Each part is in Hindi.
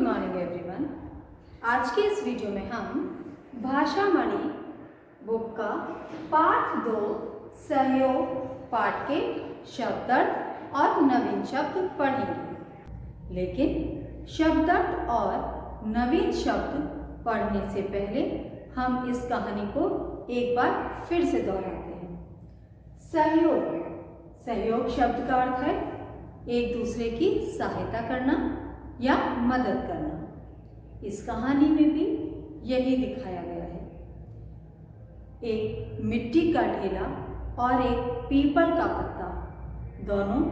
Morning everyone. आज के इस वीडियो में हम भाषामणि बुक का पाठ 2 सहयोग पाठ के शब्दार्थ और नवीन शब्द पढ़ेंगे। लेकिन शब्दार्थ और नवीन शब्द पढ़ने से पहले हम इस कहानी को एक बार फिर से दोहराते हैं। सहयोग शब्द का अर्थ है एक दूसरे की सहायता करना या मदद करना। इस कहानी में भी यही दिखाया गया है। एक मिट्टी का ढेला और एक पीपल का पत्ता दोनों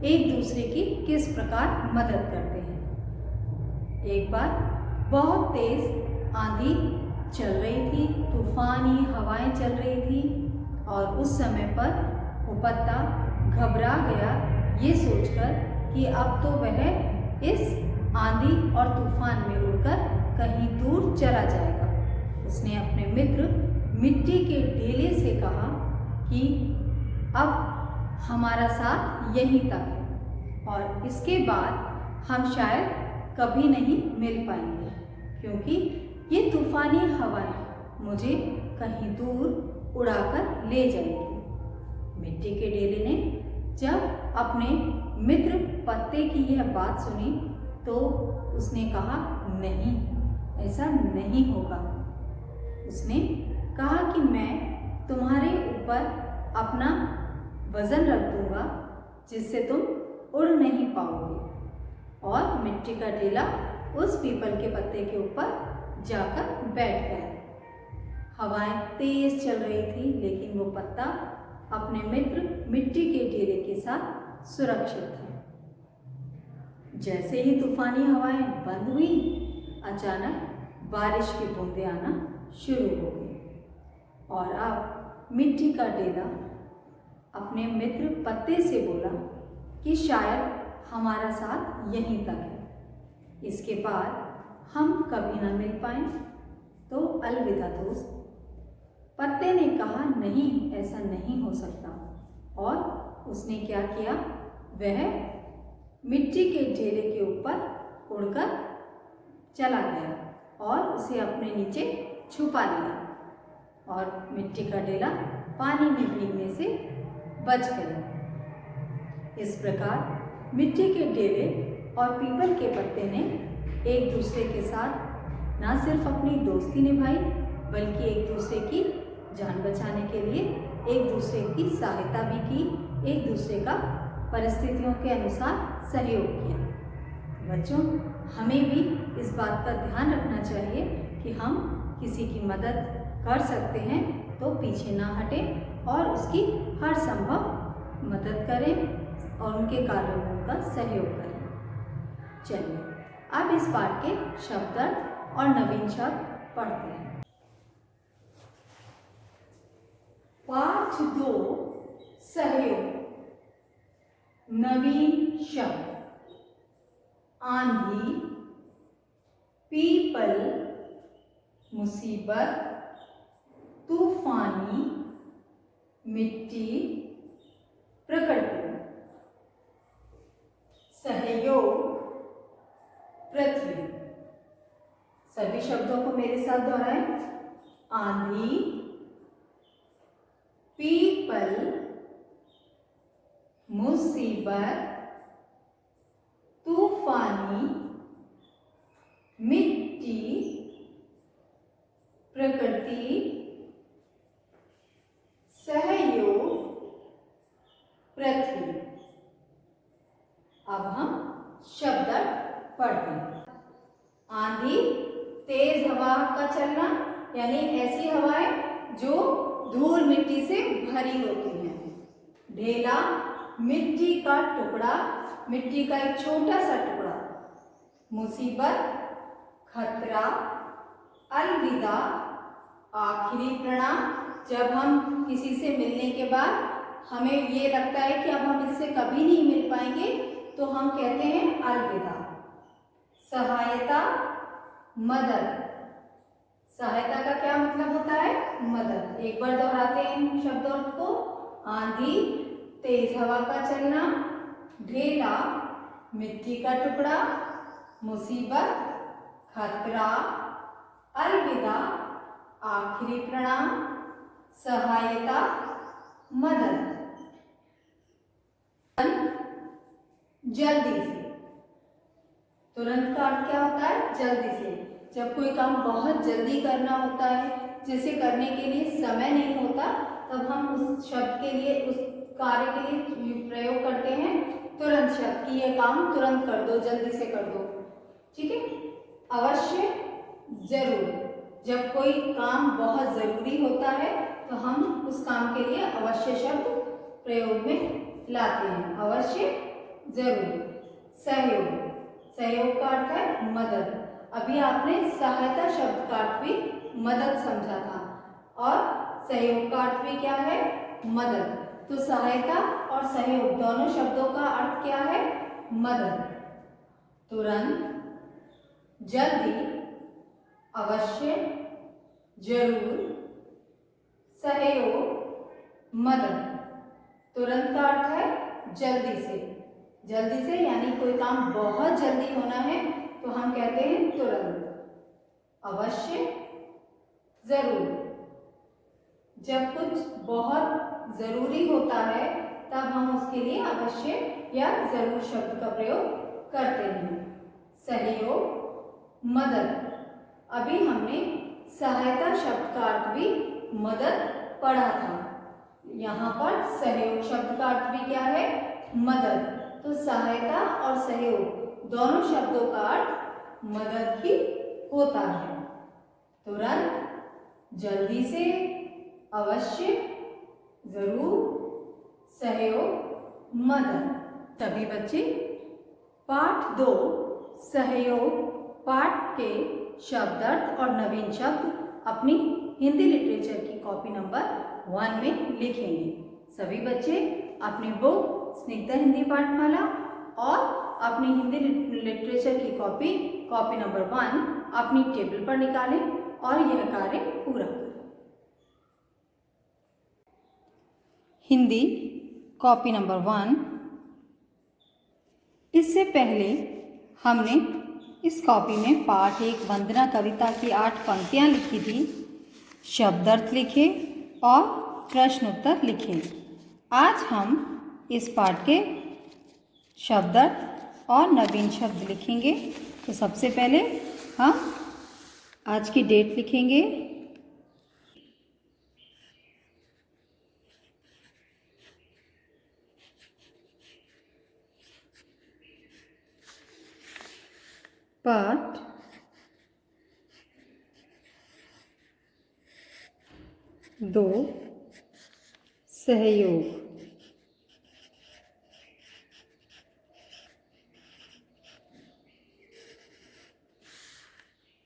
एक दूसरे की किस प्रकार मदद करते हैं। एक बार बहुत तेज आंधी चल रही थी, तूफानी हवाएं चल रही थी और उस समय पर वो पत्ता घबरा गया ये सोचकर कि अब तो वह इस आंधी और तूफान में उड़कर कहीं दूर चला जाएगा। उसने अपने मित्र मिट्टी के ढेले से कहा कि अब हमारा साथ यहीं तक है और इसके बाद हम शायद कभी नहीं मिल पाएंगे, क्योंकि ये तूफानी हवाएं मुझे कहीं दूर उड़ाकर ले जाएंगी। मिट्टी के ढेले ने जब अपने मित्र पत्ते की यह बात सुनी तो उसने कहा, नहीं, ऐसा नहीं होगा। उसने कहा कि मैं तुम्हारे ऊपर अपना वजन रख दूंगा जिससे तुम उड़ नहीं पाओगे। और मिट्टी का ढेला उस पीपल के पत्ते के ऊपर जाकर बैठ गया। हवाएं तेज चल रही थी, लेकिन वो पत्ता अपने मित्र मिट्टी के ढेले के साथ सुरक्षित था। जैसे ही तूफानी हवाएं बंद हुई, अचानक बारिश की बूंदें आना शुरू हो गई और अब मिट्टी का ढेला अपने मित्र पत्ते से बोला कि शायद हमारा साथ यहीं तक है, इसके बाद हम कभी ना मिल पाएं, तो अलविदा दोस्त। पत्ते ने कहा, नहीं, ऐसा नहीं हो सकता। और उसने क्या किया, वह मिट्टी के ढेले के ऊपर उड़कर चला गया और उसे अपने नीचे छुपा लिया और मिट्टी का ढेला पानी में भीगने से बच गया। इस प्रकार मिट्टी के ढेले और पीपल के पत्ते ने एक दूसरे के साथ न सिर्फ अपनी दोस्ती निभाई, बल्कि एक दूसरे की जान बचाने के लिए एक दूसरे की सहायता भी की, एक दूसरे का परिस्थितियों के अनुसार सहयोग किया। बच्चों, हमें भी इस बात का ध्यान रखना चाहिए कि हम किसी की मदद कर सकते हैं तो पीछे ना हटें और उसकी हर संभव मदद करें और उनके कार्यों में उनका सहयोग करें। चलिए अब इस पाठ के शब्दार्थ और नवीन शब्द पढ़ते हैं। पाठ 2 सहयोग। नवीन शब्द आंधी, पीपल, मुसीबत, तूफानी, मिट्टी, प्रकृति। सहयोग, पृथ्वी। सभी शब्दों को मेरे साथ दोहराएं। आंधी, पीपल, मुसीबत, तूफानी, मिट्टी, प्रकृति, सहयोग, पृथ्वी। अब हम शब्दार्थ पढ़ते हैं। आंधी, तेज हवा का चलना, यानी ऐसी हवाएं जो धूल मिट्टी से भरी होती हैं। ढेला, मिट्टी का टुकड़ा, मिट्टी का एक छोटा सा टुकड़ा। मुसीबत, खतरा, अलविदा, आखिरी प्रणाम। जब हम किसी से मिलने के बाद हमें ये लगता है कि अब हम इससे कभी नहीं मिल पाएंगे, तो हम कहते हैं अलविदा। सहायता, मदद। सहायता का क्या मतलब होता है? मदद। एक बार दोहराते हैं इन शब्दों को। आंधी, तेज हवा का चलना, ढेला, मिट्टी का टुकड़ा, मुसीबत, खतरा, अलविदा, आखिरी प्रणाम, सहायता, मदद। जल्दी से, तुरंत का अर्थ क्या होता है? जल्दी से। जब कोई काम बहुत जल्दी करना होता है, जिसे करने के लिए समय नहीं होता, तब हम उस शब्द के लिए, उस कार्य के लिए प्रयोग करते हैं तुरंत शब्द कि यह काम तुरंत कर दो, जल्दी से कर दो। ठीक है। अवश्य, जरूर। जब कोई काम बहुत जरूरी होता है तो हम उस काम के लिए अवश्य शब्द प्रयोग में लाते हैं। अवश्य, जरूर। सहयोग, सहयोग का अर्थ है मदद। अभी आपने सहायता शब्द का अर्थ भी मदद समझा था, और सहयोग का अर्थ भी क्या है? मदद। तो सहायता और सहयोग दोनों शब्दों का अर्थ क्या है? मदद। तुरंत, जल्दी, अवश्य, जरूर, सहयोग, मदद। तुरंत का अर्थ है जल्दी से। जल्दी से यानी कोई काम बहुत जल्दी होना है तो हम कहते हैं तुरंत। अवश्य, जरूर। जब कुछ बहुत जरूरी होता है तब हम उसके लिए अवश्य या जरूर शब्द का प्रयोग करते हैं। सहयोग, मदद। अभी हमने सहायता शब्द का अर्थ भी मदद पढ़ा था। यहाँ पर सहयोग शब्द का अर्थ भी क्या है? मदद। तो सहायता और सहयोग दोनों शब्दों का अर्थ मदद ही होता है। तुरंत, जल्दी से, अवश्य, जरूर, सहयोग, मदद। सभी बच्चे पाठ 2 सहयोग पाठ के शब्दार्थ और नवीन शब्द अपनी हिंदी लिटरेचर की कॉपी नंबर 1 में लिखेंगे। सभी बच्चे अपनी बुक स्निग्धा हिंदी पाठमाला और अपनी हिंदी लिटरेचर की कॉपी नंबर 1 अपनी टेबल पर निकालें और यह कार्य पूरा करें। Hindi copy number 1। इससे पहले हमने इस कॉपी में पाठ 1 वंदना कविता की 8 पंक्तियाँ लिखी थी। शब्दार्थ लिखे और प्रश्न उत्तर लिखे। आज हम इस पाठ के शब्दार्थ और नवीन शब्द लिखेंगे। तो सबसे पहले हम आज की डेट लिखेंगे। पाठ 2 सहयोग।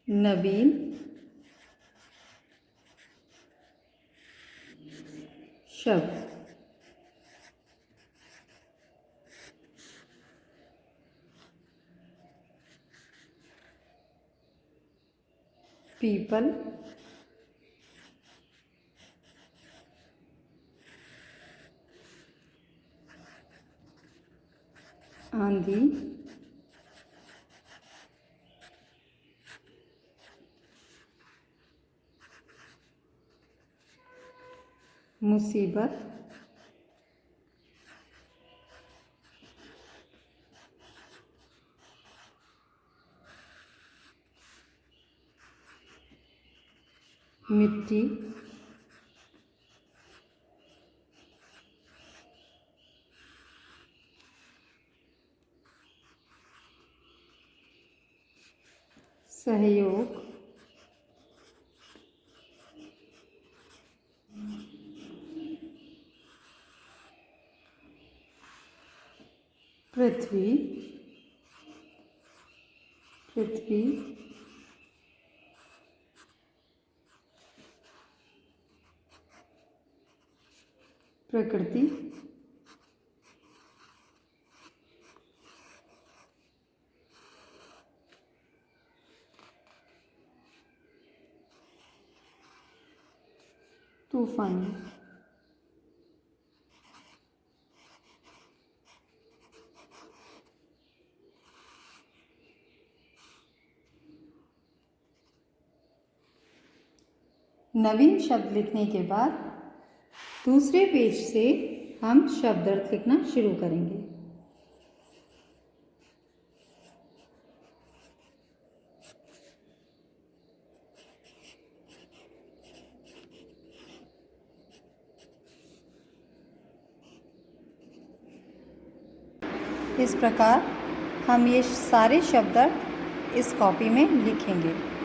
नवीन शब्द। पीपल, आंधी, मुसीबत, मिट्टी, सहयोग, पृथ्वी, पृथ्वी, प्रकृति, तूफान, नवीन शब्द लिखने के बाद दूसरे पेज से हम शब्दार्थ लिखना शुरू करेंगे। इस प्रकार हम ये सारे शब्दार्थ इस कॉपी में लिखेंगे।